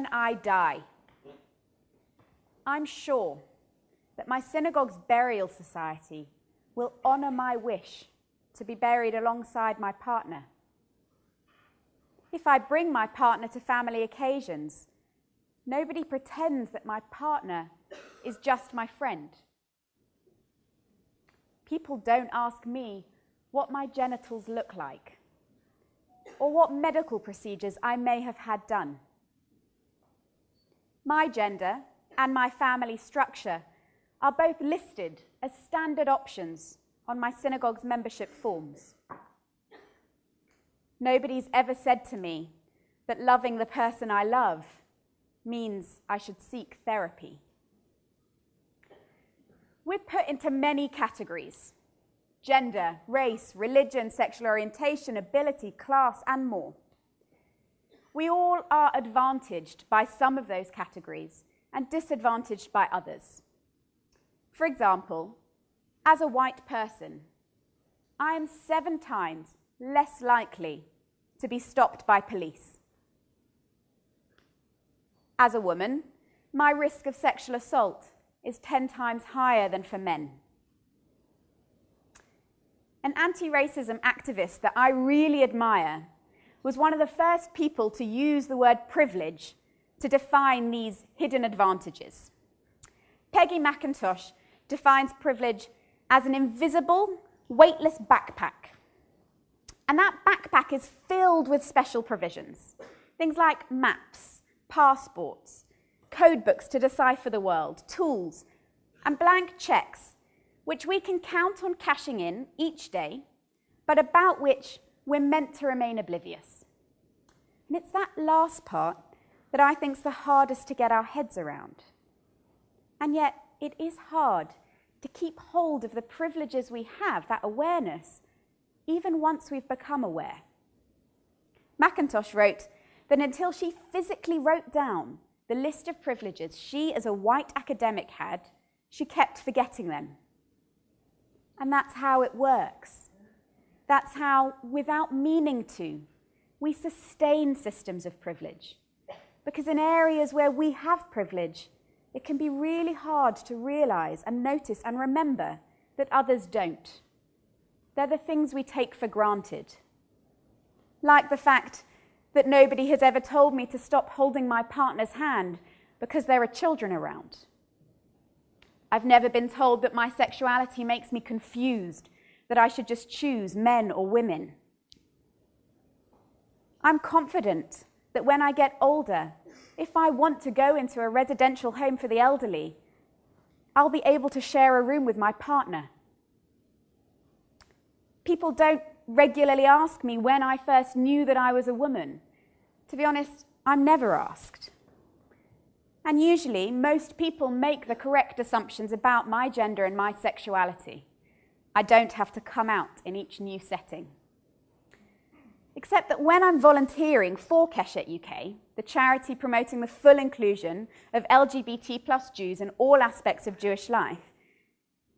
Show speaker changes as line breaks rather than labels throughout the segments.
when I die, I'm sure that my synagogue's burial society will honor my wish to be buried alongside my partner. If I bring my partner to family occasions, nobody pretends that my partner is just my friend. People don't ask me what my genitals look like or what medical procedures I may have had done. My gender and my family structure are both listed as standard options on my synagogue's membership forms. Nobody's ever said to me that loving the person I love means I should seek therapy. We're put into many categories: gender, race, religion, sexual orientation, ability, class, and more. We all are advantaged by some of those categories and disadvantaged by others. For example, as a white person, I am 7 times less likely to be stopped by police. As a woman, my risk of sexual assault is 10 times higher than for men. An anti-racism activist that I really admire was one of the first people to use the word privilege to define these hidden advantages. Peggy McIntosh defines privilege as an invisible, weightless backpack. And that backpack is filled with special provisions. Things like maps, passports, code books to decipher the world, tools, and blank checks, which we can count on cashing in each day, but about which we're meant to remain oblivious. And it's that last part that I think is the hardest to get our heads around. And yet, it is hard to keep hold of the privileges we have, that awareness, even once we've become aware. McIntosh wrote that until she physically wrote down the list of privileges she as a white academic had, she kept forgetting them. And that's how it works. That's how, without meaning to, we sustain systems of privilege. Because in areas where we have privilege, it can be really hard to realize and notice and remember that others don't. They're the things we take for granted. Like the fact that nobody has ever told me to stop holding my partner's hand because there are children around. I've never been told that my sexuality makes me confused, that I should just choose men or women. I'm confident that when I get older, if I want to go into a residential home for the elderly, I'll be able to share a room with my partner. People don't regularly ask me when I first knew that I was a woman. To be honest, I'm never asked. And usually, most people make the correct assumptions about my gender and my sexuality. I don't have to come out in each new setting. Except that when I'm volunteering for Keshet UK, the charity promoting the full inclusion of LGBT plus Jews in all aspects of Jewish life,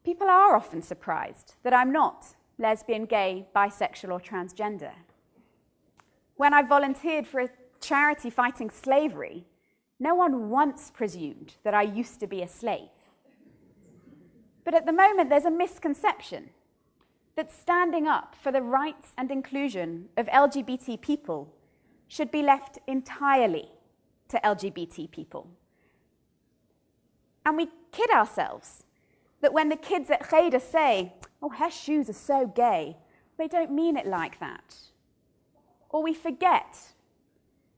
people are often surprised that I'm not lesbian, gay, bisexual, or transgender. When I volunteered for a charity fighting slavery, no one once presumed that I used to be a slave. But at the moment, there's a misconception that standing up for the rights and inclusion of LGBT people should be left entirely to LGBT people. And we kid ourselves that when the kids at Cheder say, "Oh, her shoes are so gay," they don't mean it like that. Or we forget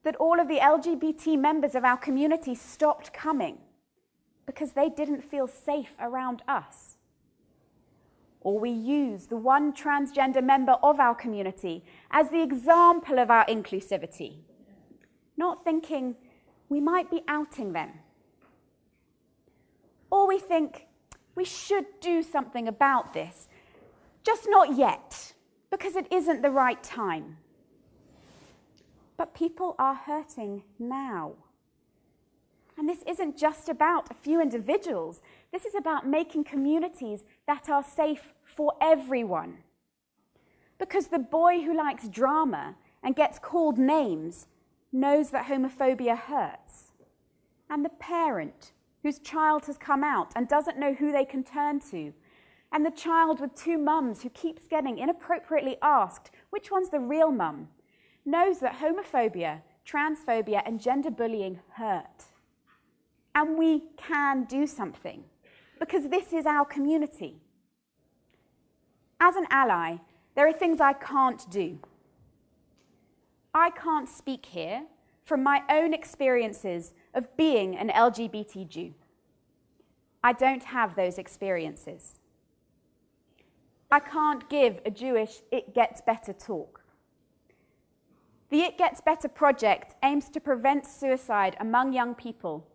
that all of the LGBT members of our community stopped coming because they didn't feel safe around us. Or we use the one transgender member of our community as the example of our inclusivity, not thinking we might be outing them. Or we think we should do something about this, just not yet, because it isn't the right time. But people are hurting now. And this isn't just about a few individuals. This is about making communities that are safe for everyone. Because the boy who likes drama and gets called names knows that homophobia hurts. and the parent whose child has come out and doesn't know who they can turn to, and the child with two mums who keeps getting inappropriately asked which one's the real mum, knows that homophobia, transphobia, and gender bullying hurt. And we can do something, because this is our community. As an ally, there are things I can't do. I can't speak here from my own experiences of being an LGBT Jew. I don't have those experiences. I can't give a Jewish It Gets Better talk. The It Gets Better project aims to prevent suicide among young people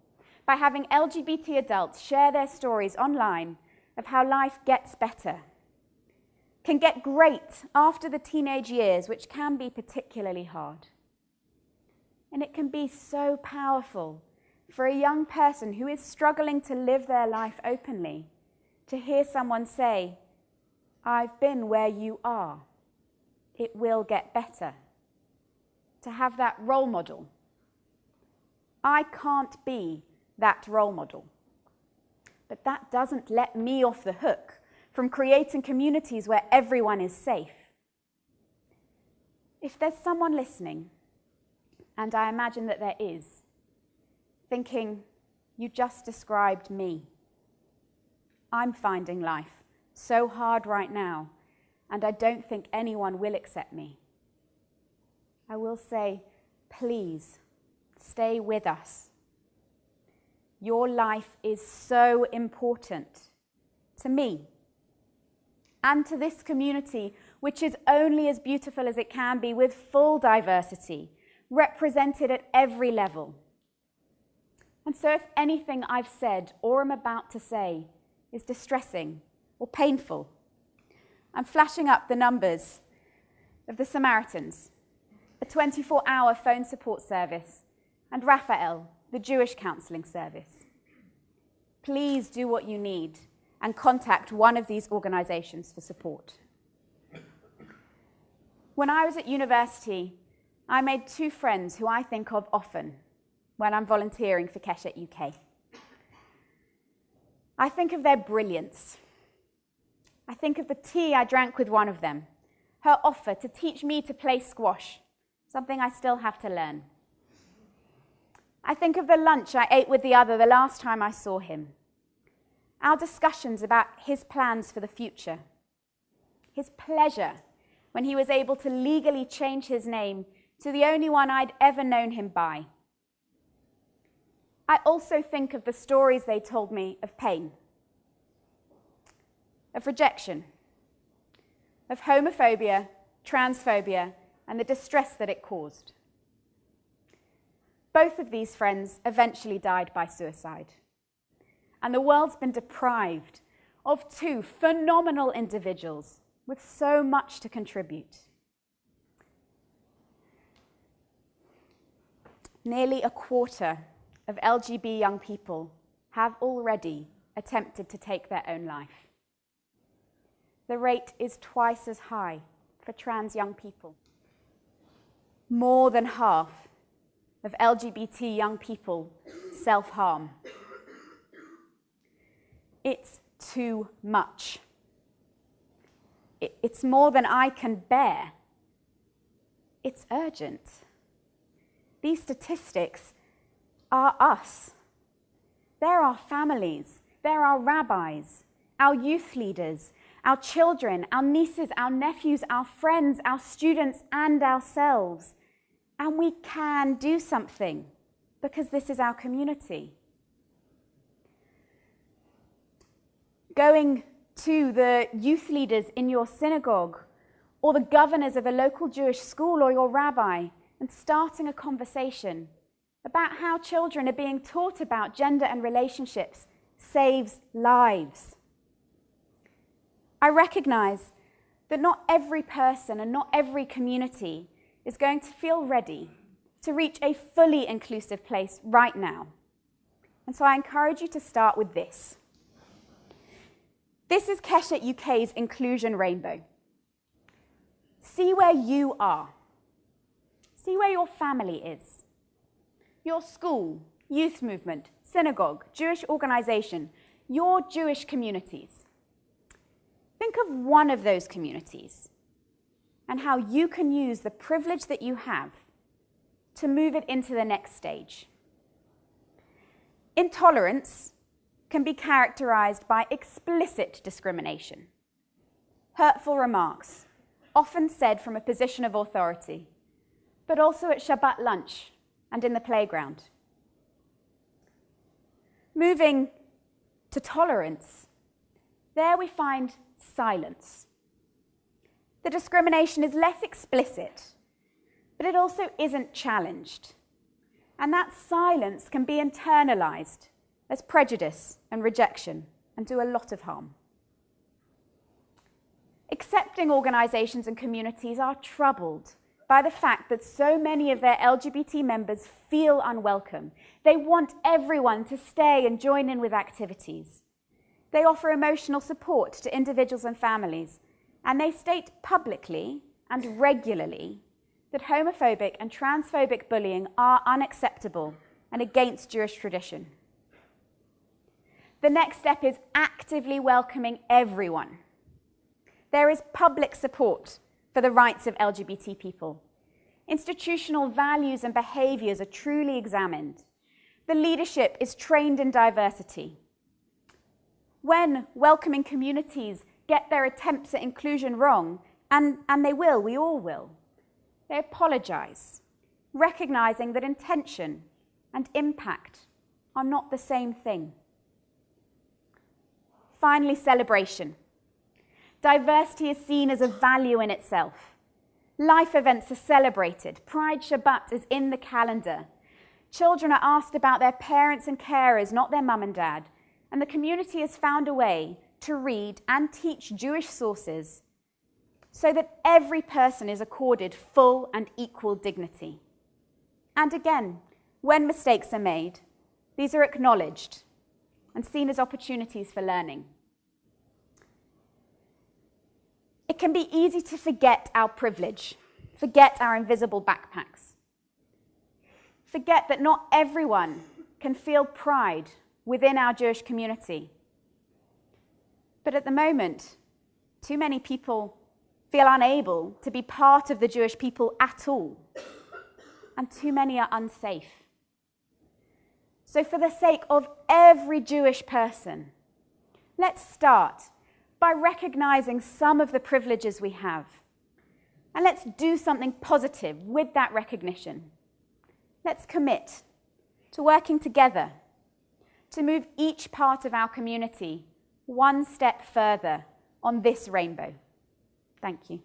by having LGBT adults share their stories online of how life gets better, can get great after the teenage years, which can be particularly hard. And it can be so powerful for a young person who is struggling to live their life openly to hear someone say, "I've been where you are. It will get better." To have that role model. I can't be that role model. But that doesn't let me off the hook from creating communities where everyone is safe. If there's someone listening, and I imagine that there is, thinking, "You just described me. I'm finding life so hard right now, and I don't think anyone will accept me," I will say, please, stay with us. Your life is so important to me and to this community, which is only as beautiful as it can be, with full diversity, represented at every level. And so if anything I've said or am about to say is distressing or painful, I'm flashing up the numbers of the Samaritans, a 24-hour phone support service, and Raphael, the Jewish counselling service. Please do what you need and contact one of these organisations for support. When I was at university, I made two friends who I think of often when I'm volunteering for Keshet UK. I think of their brilliance. I think of the tea I drank with one of them, her offer to teach me to play squash, something I still have to learn. I think of the lunch I ate with the other the last time I saw him, our discussions about his plans for the future, his pleasure when he was able to legally change his name to the only one I'd ever known him by. I also think of the stories they told me of pain, of rejection, of homophobia, transphobia, and the distress that it caused. Both of these friends eventually died by suicide, and the world's been deprived of two phenomenal individuals with so much to contribute. Nearly a quarter of LGBT young people have already attempted to take their own life. The rate is twice as high for trans young people. More than half of LGBT young people self-harm. It's too much. It's more than I can bear. It's urgent. These statistics are us. They're our families. They're our rabbis, our youth leaders, our children, our nieces, our nephews, our friends, our students, and ourselves. And we can do something because this is our community. Going to the youth leaders in your synagogue or the governors of a local Jewish school or your rabbi and starting a conversation about how children are being taught about gender and relationships saves lives. I recognize that not every person and not every community is going to feel ready to reach a fully inclusive place right now. And so I encourage you to start with this. This is Keshet UK's Inclusion Rainbow. See where you are. See where your family is, your school, youth movement, synagogue, Jewish organization, your Jewish communities. Think of one of those communities and how you can use the privilege that you have to move it into the next stage. Intolerance can be characterized by explicit discrimination, hurtful remarks, often said from a position of authority, but also at Shabbat lunch and in the playground. Moving to tolerance, there we find silence. The discrimination is less explicit, but it also isn't challenged. And that silence can be internalized as prejudice and rejection and do a lot of harm. Accepting organizations and communities are troubled by the fact that so many of their LGBT members feel unwelcome. They want everyone to stay and join in with activities. They offer emotional support to individuals and families, and they state publicly and regularly that homophobic and transphobic bullying are unacceptable and against Jewish tradition. The next step is actively welcoming everyone. There is public support for the rights of LGBT people. Institutional values and behaviors are truly examined. The leadership is trained in diversity. When welcoming communities get their attempts at inclusion wrong, and they will, we all will, they apologize, recognizing that intention and impact are not the same thing. Finally, celebration. Diversity is seen as a value in itself. Life events are celebrated. Pride Shabbat is in the calendar. Children are asked about their parents and carers, not their mum and dad. And the community has found a way to read and teach Jewish sources so that every person is accorded full and equal dignity. And again, when mistakes are made, these are acknowledged and seen as opportunities for learning. It can be easy to forget our privilege, forget our invisible backpacks, forget that not everyone can feel pride within our Jewish community. But at the moment, too many people feel unable to be part of the Jewish people at all, and too many are unsafe. So for the sake of every Jewish person, let's start by recognizing some of the privileges we have. And let's do something positive with that recognition. Let's commit to working together to move each part of our community one step further on this rainbow. Thank you.